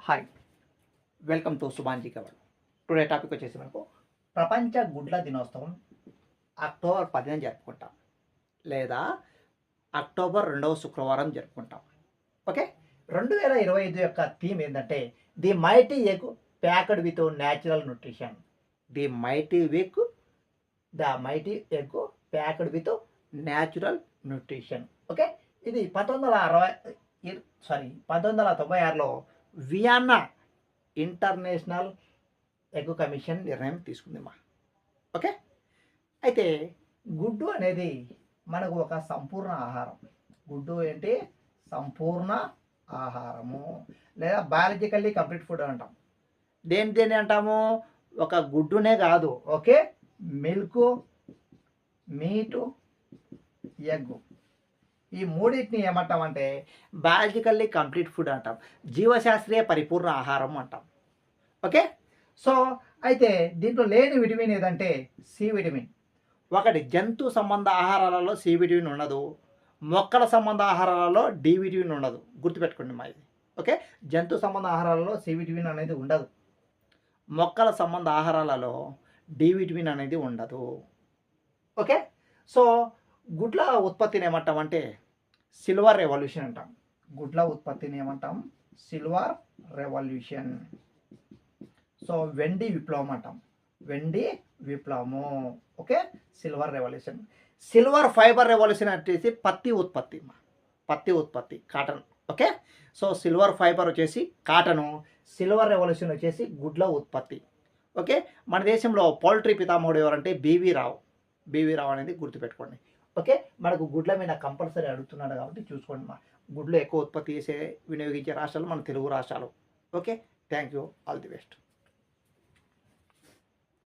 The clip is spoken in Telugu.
Hi, welcome to Subhanji cover. Today topic వచ్చేసి మనకు ప్రపంచ గుడ్ల దినోత్సవం అక్టోబర్ 10న జరుపుకుంటాం, లేదా అక్టోబర్ 2వ శుక్రవారం జరుపుకుంటాం. ఓకే, 2025 యొక్క థీమ్ ఏంటంటే the mighty egg packed with natural nutrition. The mighty egg packed with natural nutrition. Okay, ఇది 1996లో వియన్నా ఇంటర్నేషనల్ ఎగ్ కమిషన్ నిర్ణయం తీసుకుంది మా. ఓకే, అయితే గుడ్డు అనేది మనకు ఒక సంపూర్ణ ఆహారం. గుడ్డు ఏంటి? సంపూర్ణ ఆహారము, లేదా బయాలజికల్లీ కంప్లీట్ ఫుడ్ అంటాం. దేని అంటాము? ఒక గుడ్డునే కాదు, ఓకే, మిల్క్, మీటు, ఎగ్, ఈ మూడింటిని ఏమంటామంటే బయాలజికల్లీ కంప్లీట్ ఫుడ్ అంటాం, జీవశాస్త్రీయ పరిపూర్ణ ఆహారం అంటాం. ఓకే, సో అయితే దీంట్లో లేని విటమిన్ ఏదంటే సి విటమిన్. ఒకటి, జంతు సంబంధ ఆహారాలలో సి విటమిన్ ఉండదు, మొక్కల సంబంధ ఆహారాలలో డి విటమిన్ ఉండదు. గుర్తుపెట్టుకోండి మా ఇది. ఓకే, జంతు సంబంధ ఆహారాలలో సి విటమిన్ అనేది ఉండదు, మొక్కల సంబంధ ఆహారాలలో డి విటమిన్ అనేది ఉండదు. ఓకే, సో గుడ్ల ఉత్పత్తిని ఏమంటామంటే సిల్వర్ రెవల్యూషన్ అంటాం. గుడ్ల ఉత్పత్తిని ఏమంటాం? Silver revolution. సో వెండి విప్లవం అంటాం, వెండి విప్లవము. Okay, silver revolution. Silver fibre revolution వచ్చేసి పత్తి ఉత్పత్తి cotton. Okay, so silver fibre వచ్చేసి కాటను, సిల్వర్ రెవల్యూషన్ వచ్చేసి గుడ్ల ఉత్పత్తి. ఓకే, మన దేశంలో పౌల్ట్రీ పితామహుడు ఎవరంటే బీవీ రావు అనేది గుర్తుపెట్టుకోండి. ఓకే, మనకు గుడ్ల మీద కంపల్సరీ అడుగుతున్నాడు కాబట్టి చూసుకోండి మా. గుడ్లు ఎక్కువ ఉత్పత్తి చేసే వినియోగించే రాష్ట్రాలు మన తెలుగు రాష్ట్రాలు. Okay, thank you, all the best.